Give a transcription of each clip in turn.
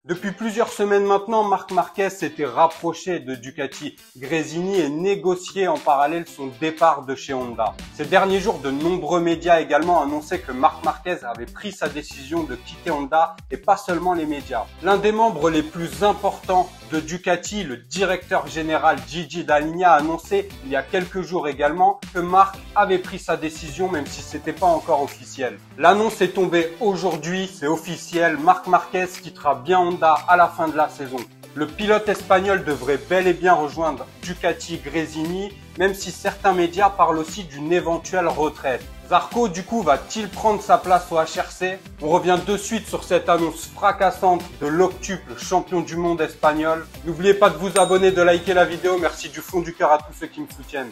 Depuis plusieurs semaines maintenant, Marc Marquez s'était rapproché de Ducati. Gresini et négocié en parallèle son départ de chez Honda. Ces derniers jours, de nombreux médias également annonçaient que Marc Marquez avait pris sa décision de quitter Honda et pas seulement les médias. L'un des membres les plus importants de Ducati, le directeur général Gigi Dall'Igna, a annoncé il y a quelques jours également que Marc avait pris sa décision même si c'était pas encore officiel. L'annonce est tombée aujourd'hui, c'est officiel, Marc Marquez quittera bien Honda à la fin de la saison. Le pilote espagnol devrait bel et bien rejoindre Ducati Gresini, même si certains médias parlent aussi d'une éventuelle retraite. Zarco, du coup, va-t-il prendre sa place au HRC? On revient de suite sur cette annonce fracassante de l'octuple champion du monde espagnol. N'oubliez pas de vous abonner, de liker la vidéo. Merci du fond du cœur à tous ceux qui me soutiennent.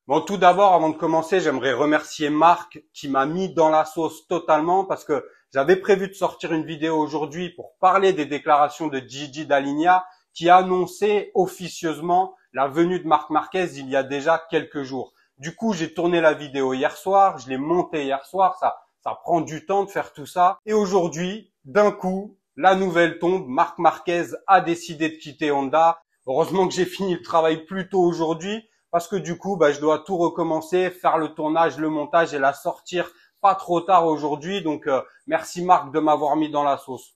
Bon, tout d'abord, avant de commencer, j'aimerais remercier Marc qui m'a mis dans la sauce totalement parce que j'avais prévu de sortir une vidéo aujourd'hui pour parler des déclarations de Gigi Dall'Igna qui a annoncé officieusement la venue de Marc Marquez il y a déjà quelques jours. Du coup, j'ai tourné la vidéo hier soir, je l'ai montée hier soir, ça prend du temps de faire tout ça. Et aujourd'hui, d'un coup, la nouvelle tombe, Marc Marquez a décidé de quitter Honda. Heureusement que j'ai fini le travail plus tôt aujourd'hui parce que du coup, je dois tout recommencer, faire le tournage, le montage et la sortir pas trop tard aujourd'hui. Donc, merci Marc de m'avoir mis dans la sauce.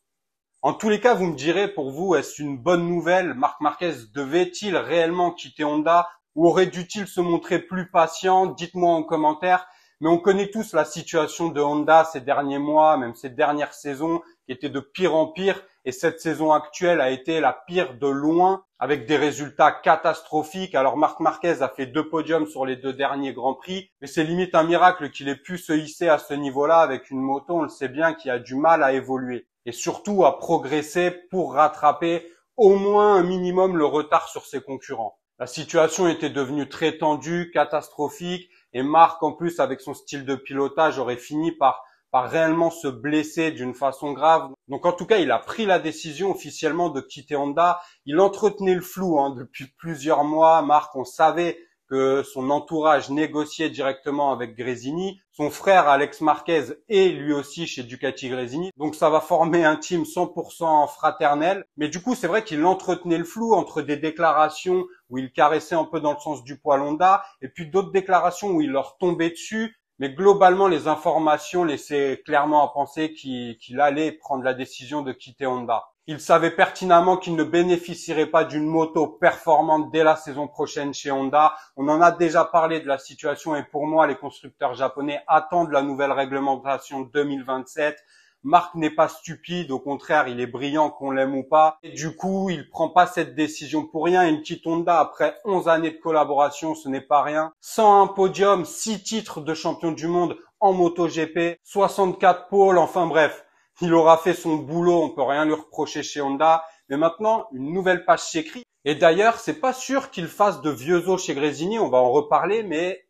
En tous les cas, vous me direz, pour vous, est-ce une bonne nouvelle? Marc Marquez devait-il réellement quitter Honda ou aurait dû-il se montrer plus patient? Dites-moi en commentaire. Mais on connaît tous la situation de Honda ces derniers mois, même ces dernières saisons, qui étaient de pire en pire. Et cette saison actuelle a été la pire de loin, avec des résultats catastrophiques. Alors Marc Marquez a fait 2 podiums sur les 2 derniers Grands Prix, mais c'est limite un miracle qu'il ait pu se hisser à ce niveau-là avec une moto, on le sait bien, qui a du mal à évoluer. Et surtout à progresser pour rattraper au moins un minimum le retard sur ses concurrents. La situation était devenue très tendue, catastrophique, et Marc, en plus, avec son style de pilotage, aurait fini par réellement se blesser d'une façon grave. Donc en tout cas, il a pris la décision officiellement de quitter Honda. Il entretenait le flou depuis plusieurs mois. Marc, on savait que son entourage négociait directement avec Gresini. Son frère Alex Marquez est lui aussi chez Ducati Gresini. Donc ça va former un team 100% fraternel. Mais du coup, c'est vrai qu'il entretenait le flou entre des déclarations où il caressait un peu dans le sens du poil Honda et puis d'autres déclarations où il leur tombait dessus. Mais globalement, les informations laissaient clairement à penser qu'il allait prendre la décision de quitter Honda. Il savait pertinemment qu'il ne bénéficierait pas d'une moto performante dès la saison prochaine chez Honda. On en a déjà parlé de la situation et pour moi, les constructeurs japonais attendent la nouvelle réglementation 2027. Marc n'est pas stupide, au contraire, il est brillant qu'on l'aime ou pas. Et du coup, il prend pas cette décision pour rien. Il quitte Honda après 11 années de collaboration, ce n'est pas rien. 101 podiums, 6 titres de champion du monde en MotoGP, 64 pôles, enfin bref. Il aura fait son boulot, on peut rien lui reprocher chez Honda. Mais maintenant, une nouvelle page s'écrit. Et d'ailleurs, c'est pas sûr qu'il fasse de vieux os chez Gresini, on va en reparler, mais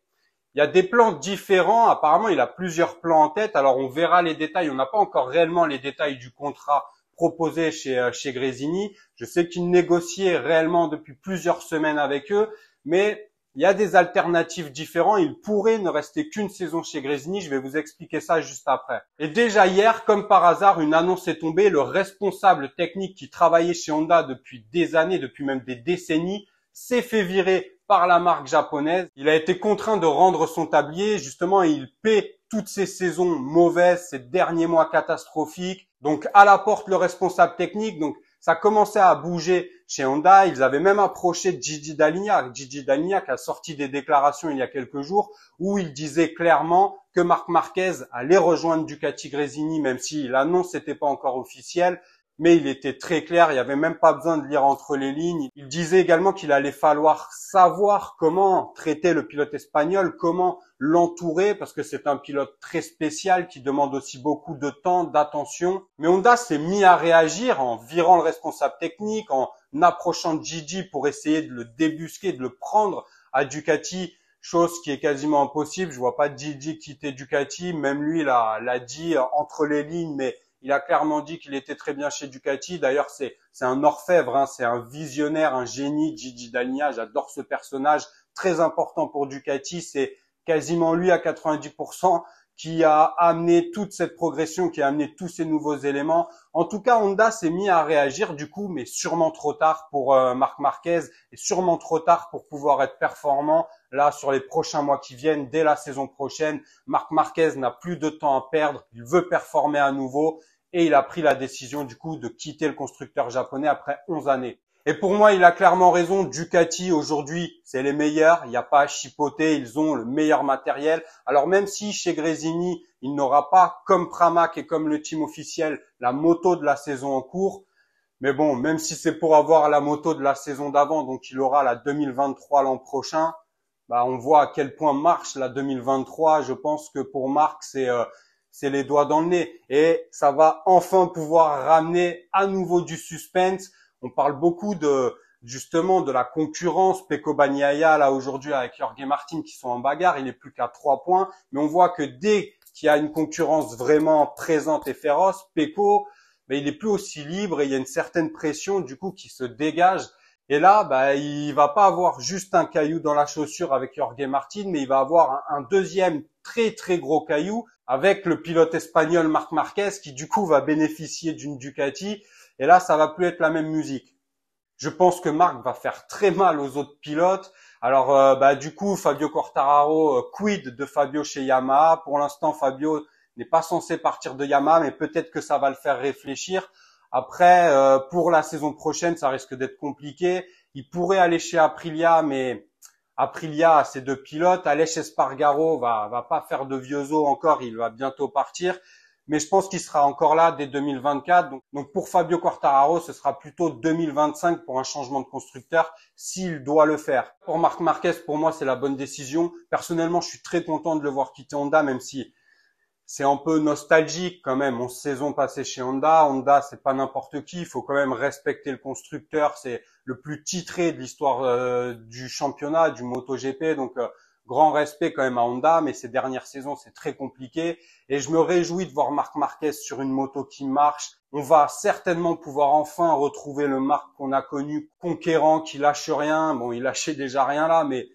il y a des plans différents. Apparemment, il a plusieurs plans en tête. Alors, on verra les détails. On n'a pas encore réellement les détails du contrat proposé chez Gresini. Je sais qu'il négociait réellement depuis plusieurs semaines avec eux, mais il y a des alternatives différentes. Il pourrait ne rester qu'une saison chez Gresini. Je vais vous expliquer ça juste après. Et déjà hier, comme par hasard, une annonce est tombée. Le responsable technique qui travaillait chez Honda depuis des années, depuis même des décennies, s'est fait virer par la marque japonaise. Il a été contraint de rendre son tablier. Justement, il paie toutes ces saisons mauvaises, ces derniers mois catastrophiques. Donc, à la porte, le responsable technique. Donc, ça commençait à bouger chez Honda. Ils avaient même approché Gigi Dall'Igna. Gigi Dall'Igna qui a sorti des déclarations il y a quelques jours où il disait clairement que Marc Marquez allait rejoindre Ducati Gresini, même si l'annonce n'était pas encore officielle. Mais il était très clair, il n'y avait même pas besoin de lire entre les lignes. Il disait également qu'il allait falloir savoir comment traiter le pilote espagnol, comment l'entourer, parce que c'est un pilote très spécial qui demande aussi beaucoup de temps, d'attention. Mais Honda s'est mis à réagir en virant le responsable technique, en approchant Gigi pour essayer de le débusquer, de le prendre à Ducati, chose qui est quasiment impossible. Je vois pas Gigi quitter Ducati, même lui l'a dit entre les lignes, mais il a clairement dit qu'il était très bien chez Ducati. D'ailleurs, c'est un orfèvre, c'est un visionnaire, un génie, Gigi Dall'Igna. J'adore ce personnage, très important pour Ducati. C'est quasiment lui à 90% qui a amené toute cette progression, qui a amené tous ces nouveaux éléments. En tout cas, Honda s'est mis à réagir du coup, mais sûrement trop tard pour Marc Marquez et sûrement trop tard pour pouvoir être performant là sur les prochains mois qui viennent, dès la saison prochaine. Marc Marquez n'a plus de temps à perdre, il veut performer à nouveau et il a pris la décision du coup de quitter le constructeur japonais après 11 années. Et pour moi, il a clairement raison. Ducati, aujourd'hui, c'est les meilleurs. Il n'y a pas à chipoter. Ils ont le meilleur matériel. Alors, même si chez Gresini, il n'aura pas, comme Pramac et comme le team officiel, la moto de la saison en cours. Mais bon, même si c'est pour avoir la moto de la saison d'avant, donc il aura la 2023 l'an prochain, bah, on voit à quel point marche la 2023. Je pense que pour Marc, c'est les doigts dans le nez. Et ça va enfin pouvoir ramener à nouveau du suspense. On parle beaucoup justement de la concurrence. Pecco Bagnaia, là, aujourd'hui, avec Jorge Martin, qui sont en bagarre. Il est plus qu'à 3 points. Mais on voit que dès qu'il y a une concurrence vraiment présente et féroce, Pecco, ben, il est plus aussi libre et il y a une certaine pression, du coup, qui se dégage. Et là, ben, il va pas avoir juste un caillou dans la chaussure avec Jorge Martin, mais il va avoir un deuxième très, très gros caillou avec le pilote espagnol Marc Marquez, qui, du coup, va bénéficier d'une Ducati. Et là, ça va plus être la même musique. Je pense que Marc va faire très mal aux autres pilotes. Alors, du coup, Fabio Quartararo, quid de Fabio chez Yamaha. Pour l'instant, Fabio n'est pas censé partir de Yamaha, mais peut-être que ça va le faire réfléchir. Après, pour la saison prochaine, ça risque d'être compliqué. Il pourrait aller chez Aprilia, mais Aprilia a ses 2 pilotes. Aller chez Espargaro va pas faire de vieux os encore. Il va bientôt partir. Mais je pense qu'il sera encore là dès 2024. Donc pour Fabio Quartararo, ce sera plutôt 2025 pour un changement de constructeur s'il doit le faire. Pour Marc Marquez, pour moi, c'est la bonne décision. Personnellement, je suis très content de le voir quitter Honda, même si c'est un peu nostalgique quand même. 11 saisons passées chez Honda. Honda, c'est pas n'importe qui. Il faut quand même respecter le constructeur. C'est le plus titré de l'histoire du championnat, du MotoGP. Donc grand respect quand même à Honda, mais ces dernières saisons, c'est très compliqué. Et je me réjouis de voir Marc Marquez sur une moto qui marche. On va certainement pouvoir enfin retrouver le Marc qu'on a connu, conquérant, qui lâche rien. Bon, il lâchait déjà rien là, mais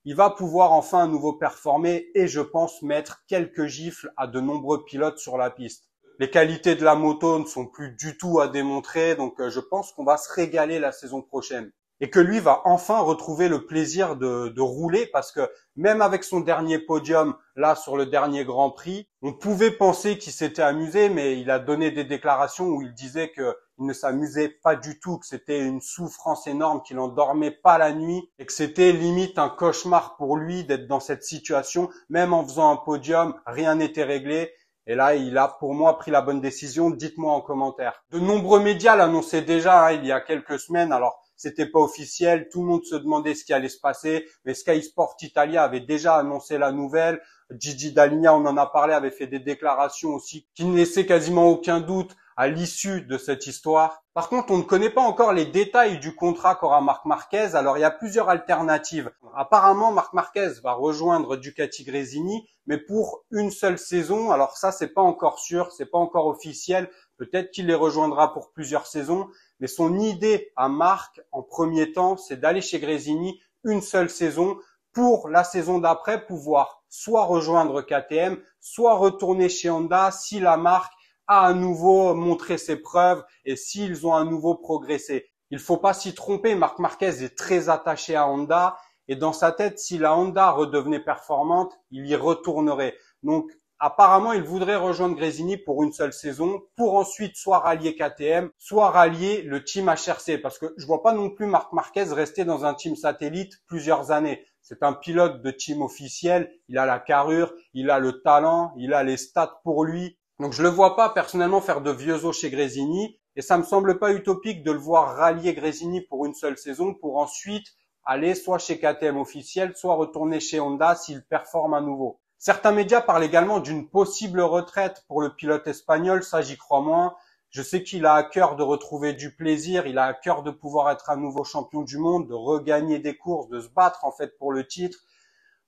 il va pouvoir enfin à nouveau performer et je pense mettre quelques gifles à de nombreux pilotes sur la piste. Les qualités de la moto ne sont plus du tout à démontrer, donc je pense qu'on va se régaler la saison prochaine. Et que lui va enfin retrouver le plaisir de rouler parce que même avec son dernier podium, là sur le dernier Grand Prix, on pouvait penser qu'il s'était amusé, mais il a donné des déclarations où il disait qu'il ne s'amusait pas du tout, que c'était une souffrance énorme, qu'il n'en dormait pas la nuit et que c'était limite un cauchemar pour lui d'être dans cette situation. Même en faisant un podium, rien n'était réglé. Et là, il a pour moi pris la bonne décision. Dites-moi en commentaire. De nombreux médias l'annonçaient déjà il y a quelques semaines. Alors, c'était pas officiel, tout le monde se demandait ce qui allait se passer, mais Sky Sport Italia avait déjà annoncé la nouvelle. Gigi Dall'Igna, on en a parlé, avait fait des déclarations aussi qui ne laissaient quasiment aucun doute à l'issue de cette histoire. Par contre, on ne connaît pas encore les détails du contrat qu'aura Marc Marquez, alors il y a plusieurs alternatives. Apparemment, Marc Marquez va rejoindre Ducati Gresini, mais pour une seule saison. Alors ça, c'est pas encore sûr, c'est pas encore officiel. Peut-être qu'il les rejoindra pour plusieurs saisons. Mais son idée à Marc, en premier temps, c'est d'aller chez Gresini une seule saison pour la saison d'après pouvoir soit rejoindre KTM, soit retourner chez Honda si la marque a à nouveau montré ses preuves et s'ils ont à nouveau progressé. Il faut pas s'y tromper, Marc Marquez est très attaché à Honda et dans sa tête, si la Honda redevenait performante, il y retournerait. Donc, apparemment, il voudrait rejoindre Gresini pour une seule saison, pour ensuite soit rallier KTM, soit rallier le team HRC. Parce que je vois pas non plus Marc Marquez rester dans un team satellite plusieurs années. C'est un pilote de team officiel, il a la carrure, il a le talent, il a les stats pour lui. Donc je le vois pas personnellement faire de vieux os chez Gresini. Et ça me semble pas utopique de le voir rallier Gresini pour une seule saison, pour ensuite aller soit chez KTM officiel, soit retourner chez Honda s'il performe à nouveau. Certains médias parlent également d'une possible retraite pour le pilote espagnol, ça j'y crois moins. Je sais qu'il a à cœur de retrouver du plaisir, il a à cœur de pouvoir être un nouveau champion du monde, de regagner des courses, de se battre en fait pour le titre.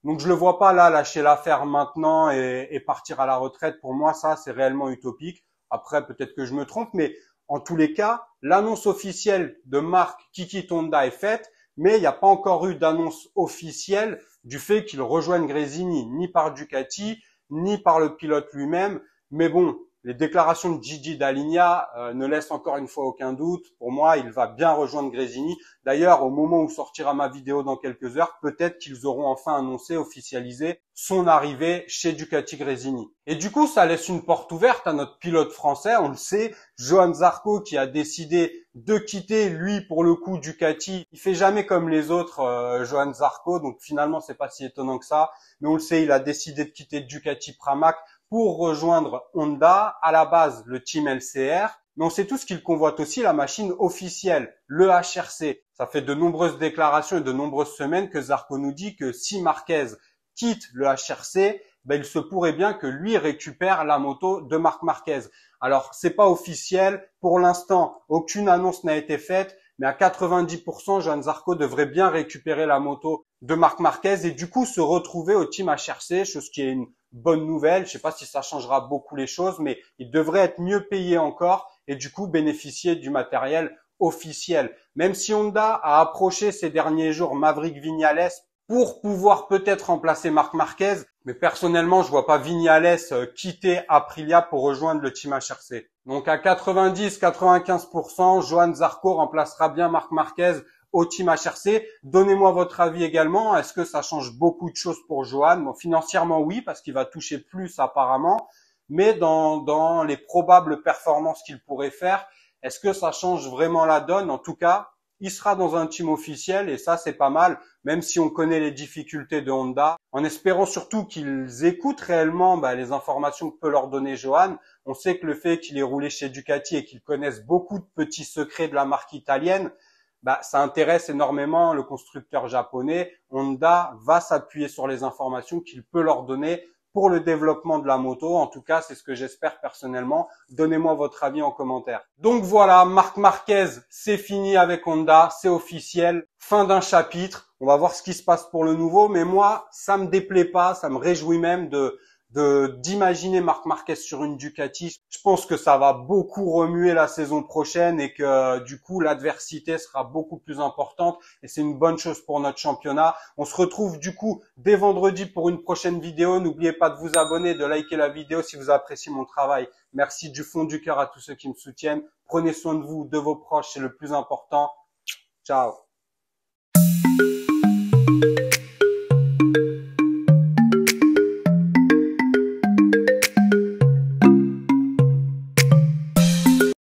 Donc je le vois pas là lâcher l'affaire maintenant et partir à la retraite. Pour moi, ça c'est réellement utopique. Après, peut-être que je me trompe, mais en tous les cas, l'annonce officielle de Marc qui quitte Honda est faite, mais il n'y a pas encore eu d'annonce officielle du fait qu'il rejoigne Gresini, ni par Ducati, ni par le pilote lui-même. Mais bon, les déclarations de Gigi Dall'Igna ne laissent encore une fois aucun doute. Pour moi, il va bien rejoindre Gresini. D'ailleurs, au moment où sortira ma vidéo dans quelques heures, peut-être qu'ils auront enfin annoncé, officialisé son arrivée chez Ducati Gresini. Et du coup, ça laisse une porte ouverte à notre pilote français. On le sait, Johann Zarco qui a décidé de quitter, lui, pour le coup, Ducati. Il fait jamais comme les autres, Johann Zarco. Donc finalement, c'est pas si étonnant que ça. Mais on le sait, il a décidé de quitter Ducati Pramac pour rejoindre Honda, à la base le team LCR, mais on sait tous qu'il convoite aussi la machine officielle, le HRC. Ça fait de nombreuses déclarations et de nombreuses semaines que Zarco nous dit que si Marquez quitte le HRC, il se pourrait bien que lui récupère la moto de Marc Marquez. Alors, c'est pas officiel. Pour l'instant, aucune annonce n'a été faite, mais à 90%, Johann Zarco devrait bien récupérer la moto de Marc Marquez et du coup se retrouver au team HRC, chose qui est une bonne nouvelle. Je sais pas si ça changera beaucoup les choses, mais il devrait être mieux payé encore et du coup bénéficier du matériel officiel. Même si Honda a approché ces derniers jours Maverick Viñales pour pouvoir peut-être remplacer Marc Marquez, mais personnellement, je vois pas Viñales quitter Aprilia pour rejoindre le team HRC. Donc à 90-95%, Johann Zarco remplacera bien Marc Marquez au team HRC. Donnez-moi votre avis également. Est-ce que ça change beaucoup de choses pour Johann? Bon, financièrement, oui, parce qu'il va toucher plus apparemment. Mais dans les probables performances qu'il pourrait faire, est-ce que ça change vraiment la donne? En tout cas, il sera dans un team officiel et ça, c'est pas mal, même si on connaît les difficultés de Honda, en espérant surtout qu'ils écoutent réellement les informations que peut leur donner Johann. On sait que le fait qu'il ait roulé chez Ducati et qu'il connaisse beaucoup de petits secrets de la marque italienne, ça intéresse énormément le constructeur japonais. Honda va s'appuyer sur les informations qu'il peut leur donner pour le développement de la moto. En tout cas, c'est ce que j'espère personnellement. Donnez-moi votre avis en commentaire. Donc voilà, Marc Marquez, c'est fini avec Honda, c'est officiel. Fin d'un chapitre. On va voir ce qui se passe pour le nouveau. Mais moi, ça me déplaît pas, ça me réjouit même d'imaginer Marc Marquez sur une Ducati. Je pense que ça va beaucoup remuer la saison prochaine et que du coup l'adversité sera beaucoup plus importante et c'est une bonne chose pour notre championnat. On se retrouve du coup dès vendredi pour une prochaine vidéo. N'oubliez pas de vous abonner, de liker la vidéo si vous appréciez mon travail. Merci du fond du cœur à tous ceux qui me soutiennent. Prenez soin de vous, de vos proches, c'est le plus important. Ciao.